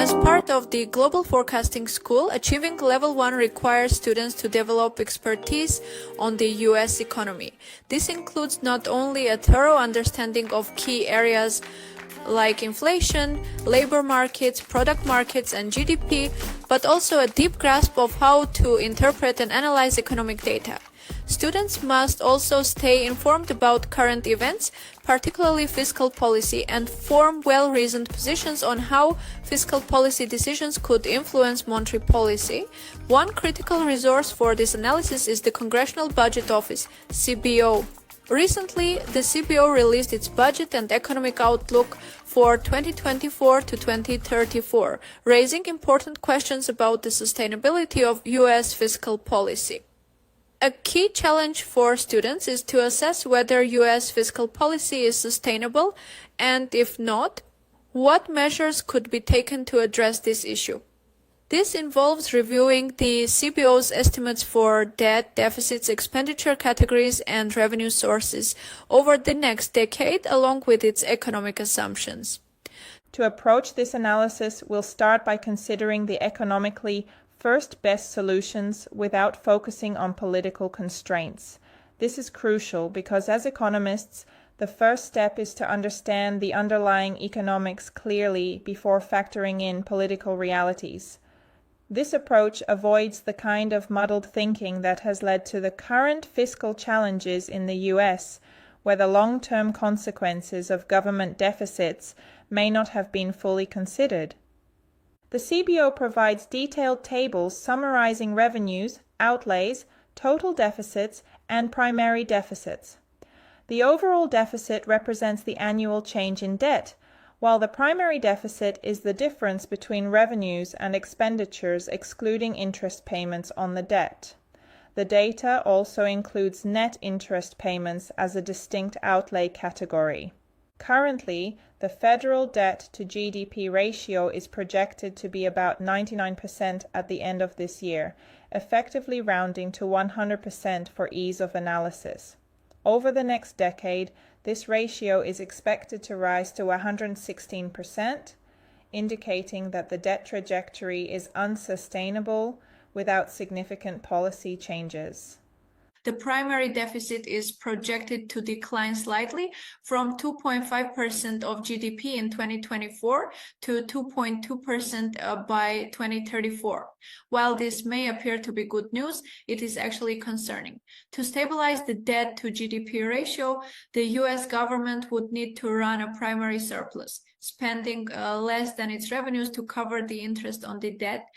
As part of the Global Forecasting School, achieving Level 1 requires students to develop expertise on the U.S. economy. This includes not only a thorough understanding of key areas like inflation, labor markets, product markets, and GDP, but also a deep grasp of how to interpret and analyze economic data. Students must also stay informed about current events, particularly fiscal policy, and form well-reasoned positions on how fiscal policy decisions could influence monetary policy. One critical resource for this analysis is the Congressional Budget Office, CBO. Recently, the CBO released its budget and economic outlook for 2024 to 2034, raising important questions about the sustainability of U.S. fiscal policy. A key challenge for students is to assess whether U.S. fiscal policy is sustainable, and if not, what measures could be taken to address this issue. This involves reviewing the CBO's estimates for debt, deficits, expenditure categories, and revenue sources over the next decade, along with its economic assumptions. To approach this analysis, we'll start by considering the economically first best solutions without focusing on political constraints. This is crucial because as economists, the first step is to understand the underlying economics clearly before factoring in political realities. This approach avoids the kind of muddled thinking that has led to the current fiscal challenges in the US, where the long-term consequences of government deficits may not have been fully considered. The CBO provides detailed tables summarizing revenues, outlays, total deficits, and primary deficits. The overall deficit represents the annual change in debt, while the primary deficit is the difference between revenues and expenditures excluding interest payments on the debt. The data also includes net interest payments as a distinct outlay category. Currently, the federal debt to GDP ratio is projected to be about 99% at the end of this year, effectively rounding to 100% for ease of analysis. Over the next decade, this ratio is expected to rise to 116%, indicating that the debt trajectory is unsustainable without significant policy changes. The primary deficit is projected to decline slightly from 2.5% of GDP in 2024 to 2.2% by 2034. While this may appear to be good news, it is actually concerning. To stabilize the debt to GDP ratio, the US government would need to run a primary surplus, spending less than its revenues to cover the interest on the debt.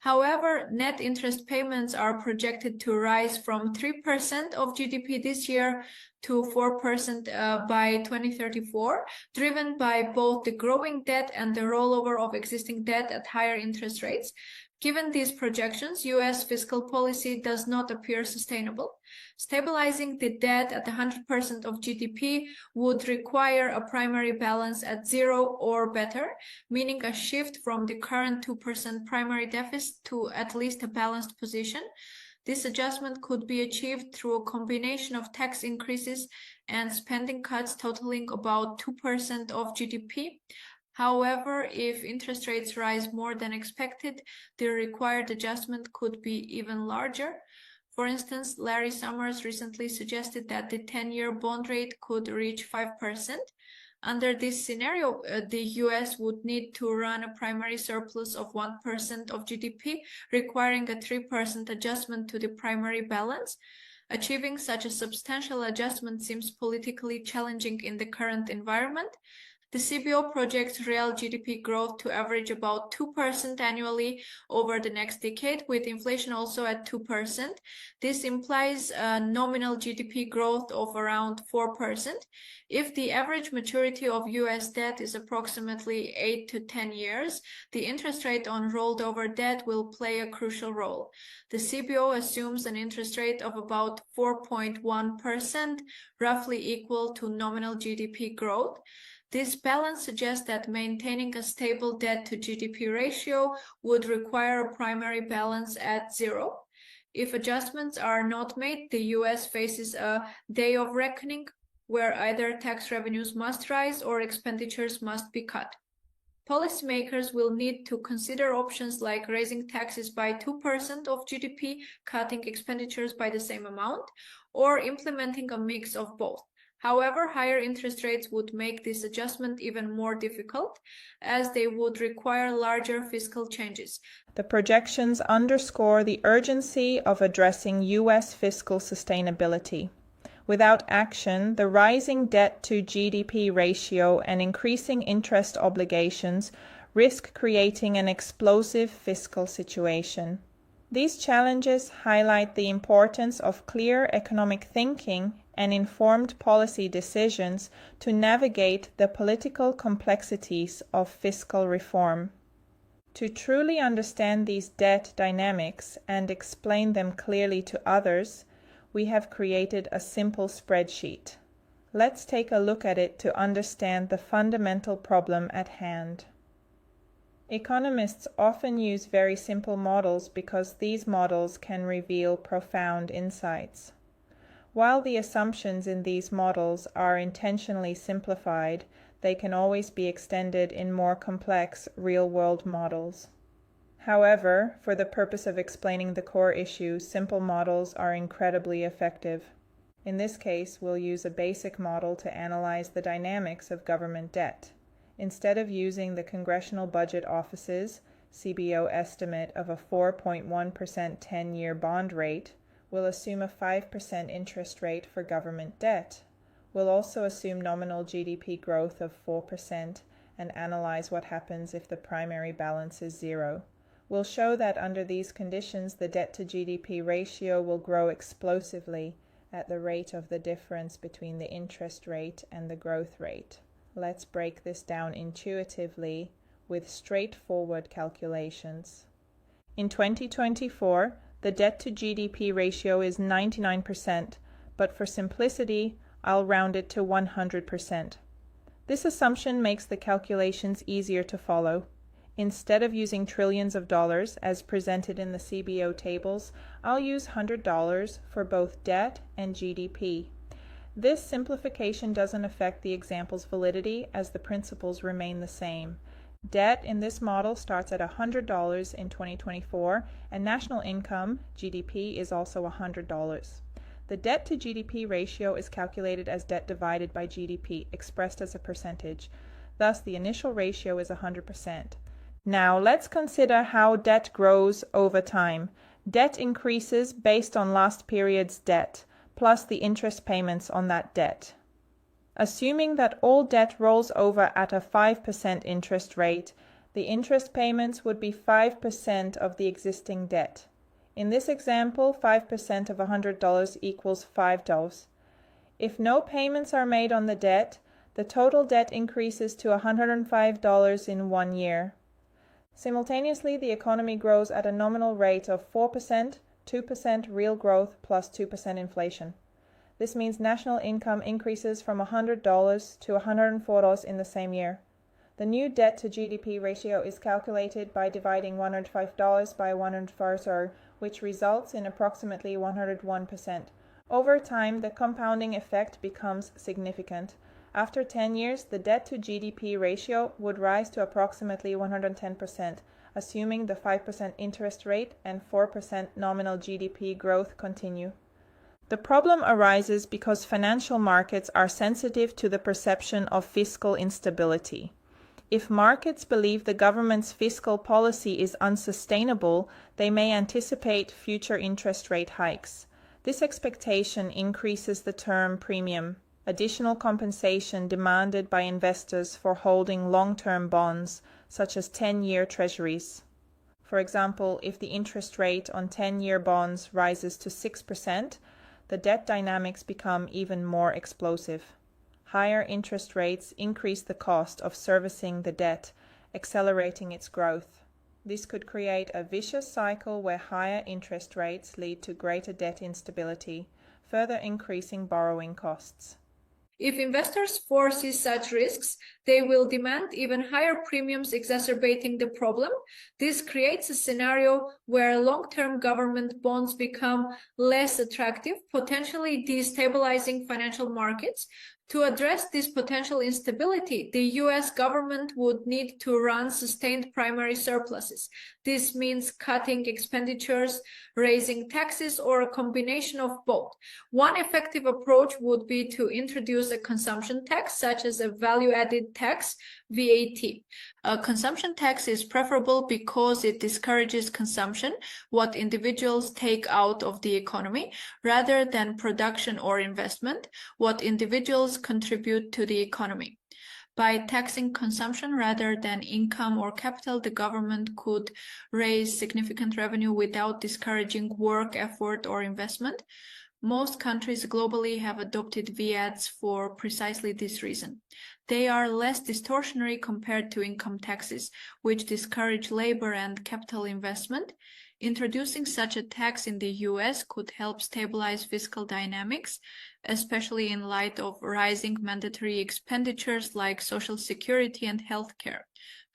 However, net interest payments are projected to rise from 3% of GDP this year to 4% by 2034, driven by both the growing debt and the rollover of existing debt at higher interest rates. Given these projections, U.S. fiscal policy does not appear sustainable. Stabilizing the debt at 100% of GDP would require a primary balance at 0 or better, meaning a shift from the current 2% primary deficit to at least a balanced position. This adjustment could be achieved through a combination of tax increases and spending cuts totaling about 2% of GDP. However, if interest rates rise more than expected, the required adjustment could be even larger. For instance, Larry Summers recently suggested that the 10-year bond rate could reach 5%. Under this scenario, the US would need to run a primary surplus of 1% of GDP, requiring a 3% adjustment to the primary balance. Achieving such a substantial adjustment seems politically challenging in the current environment. The CBO projects real GDP growth to average about 2% annually over the next decade, with inflation also at 2%. This implies a nominal GDP growth of around 4%. If the average maturity of US debt is approximately 8 to 10 years, the interest rate on rolled over debt will play a crucial role. The CBO assumes an interest rate of about 4.1%, roughly equal to nominal GDP growth. This balance suggests that maintaining a stable debt to GDP ratio would require a primary balance at 0. If adjustments are not made, the US faces a day of reckoning where either tax revenues must rise or expenditures must be cut. policymakers will need to consider options like raising taxes by 2% of GDP, cutting expenditures by the same amount, or implementing a mix of both. However, higher interest rates would make this adjustment even more difficult, as they would require larger fiscal changes. The projections underscore the urgency of addressing U.S. fiscal sustainability. Without action, the rising debt to GDP ratio and increasing interest obligations risk creating an explosive fiscal situation. These challenges highlight the importance of clear economic thinking and informed policy decisions to navigate the political complexities of fiscal reform. To truly understand these debt dynamics and explain them clearly to others, we have created a simple spreadsheet. Let's take a look at it to understand the fundamental problem at hand. Economists often use very simple models because these models can reveal profound insights. While the assumptions in these models are intentionally simplified, they can always be extended in more complex real-world models. However, for the purpose of explaining the core issue, simple models are incredibly effective. In this case, we'll use a basic model to analyze the dynamics of government debt. Instead of using the Congressional Budget Office's CBO estimate of a 4.1% 10-year bond rate, we'll assume a 5% interest rate for government debt. We'll also assume nominal GDP growth of 4% and analyze what happens if the primary balance is zero. We'll show that under these conditions, the debt to GDP ratio will grow explosively at the rate of the difference between the interest rate and the growth rate. Let's break this down intuitively with straightforward calculations. In 2024, the debt to GDP ratio is 99%, but for simplicity, I'll round it to 100%. This assumption makes the calculations easier to follow. Instead of using trillions of dollars as presented in the CBO tables, I'll use $100 for both debt and GDP. This simplification doesn't affect the example's validity as the principles remain the same. Debt in this model starts at $100 in 2024, and national income, GDP, is also $100. The debt to GDP ratio is calculated as debt divided by GDP, expressed as a percentage. Thus, the initial ratio is 100%. Now, let's consider how debt grows over time. Debt increases based on last period's debt, plus the interest payments on that debt. Assuming that all debt rolls over at a 5% interest rate, the interest payments would be 5% of the existing debt. In this example, 5% of $100 equals $5. If no payments are made on the debt, the total debt increases to $105 in 1 year. Simultaneously, the economy grows at a nominal rate of 4%, 2% real growth plus 2% inflation. This means national income increases from $100 to $104 in the same year. The new debt to GDP ratio is calculated by dividing $105 by 104, which results in approximately 101%. Over time, the compounding effect becomes significant. After 10 years, the debt to GDP ratio would rise to approximately 110%, assuming the 5% interest rate and 4% nominal GDP growth continue. The problem arises because financial markets are sensitive to the perception of fiscal instability. If markets believe the government's fiscal policy is unsustainable, they may anticipate future interest rate hikes. This expectation increases the term premium, additional compensation demanded by investors for holding long-term bonds, such as 10-year treasuries. For example, if the interest rate on 10-year bonds rises to 6%, the debt dynamics become even more explosive. Higher interest rates increase the cost of servicing the debt, accelerating its growth. This could create a vicious cycle where higher interest rates lead to greater debt instability, further increasing borrowing costs. If investors foresee such risks, they will demand even higher premiums, exacerbating the problem. This creates a scenario where long-term government bonds become less attractive, potentially destabilizing financial markets. To address this potential instability, the US government would need to run sustained primary surpluses. This means cutting expenditures, raising taxes, or a combination of both. One effective approach would be to introduce a consumption tax, such as a value-added tax, VAT. A consumption tax is preferable because it discourages consumption, what individuals take out of the economy, rather than production or investment, what individuals contribute to the economy. By taxing consumption rather than income or capital, the government could raise significant revenue without discouraging work, effort, or investment. Most countries globally have adopted VATs for precisely this reason. They are less distortionary compared to income taxes, which discourage labor and capital investment. Introducing such a tax in the US could help stabilize fiscal dynamics, especially in light of rising mandatory expenditures like Social Security and healthcare.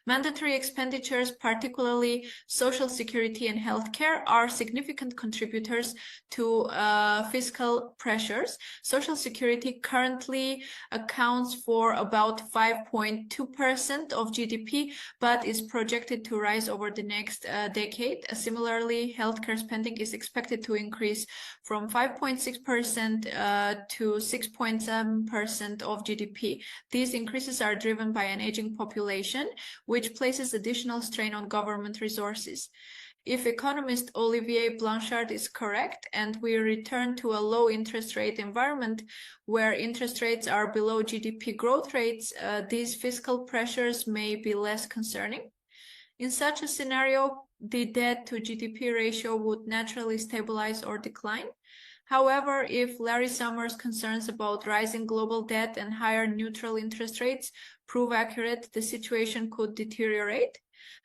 Mandatory expenditures, particularly Social Security and healthcare, are significant contributors to fiscal pressures. Social Security currently accounts for about 5.2% of GDP, but is projected to rise over the next decade. Similarly, healthcare spending is expected to increase from 5.6% to 6.7% of GDP. These increases are driven by an aging population, which places additional strain on government resources. If economist Olivier Blanchard is correct, and we return to a low interest rate environment where interest rates are below GDP growth rates, these fiscal pressures may be less concerning. In such a scenario, the debt to GDP ratio would naturally stabilize or decline. However, if Larry Summers' concerns about rising global debt and higher neutral interest rates prove accurate, the situation could deteriorate.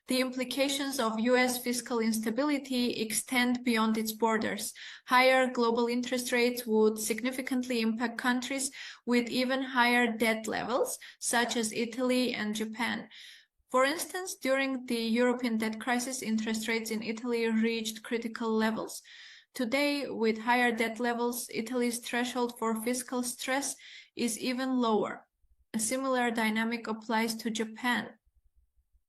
The implications of US fiscal instability extend beyond its borders. Higher global interest rates would significantly impact countries with even higher debt levels, such as Italy and Japan. For instance, during the European debt crisis, interest rates in Italy reached critical levels. Today, with higher debt levels, Italy's threshold for fiscal stress is even lower. A similar dynamic applies to Japan.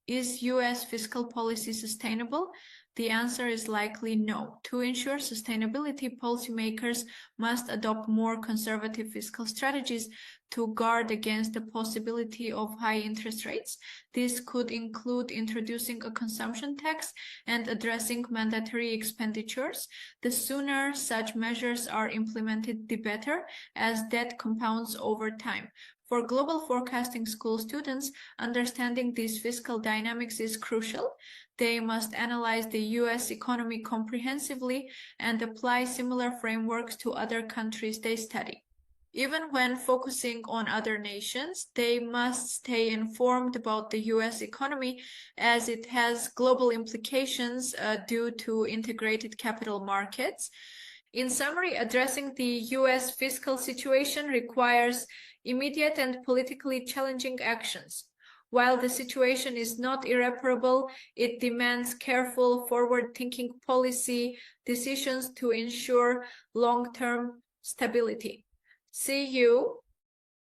Is US fiscal policy sustainable? The answer is likely no. To ensure sustainability, policymakers must adopt more conservative fiscal strategies to guard against the possibility of high interest rates. This could include introducing a consumption tax and addressing mandatory expenditures. The sooner such measures are implemented, the better, as debt compounds over time. For global forecasting school students, understanding these fiscal dynamics is crucial. They must analyze the US economy comprehensively and apply similar frameworks to other countries they study. Even when focusing on other nations, they must stay informed about the US economy as it has global implications due to integrated capital markets. In summary, addressing the US fiscal situation requires immediate and politically challenging actions. While the situation is not irreparable, it demands careful, forward-thinking policy decisions to ensure long-term stability. See you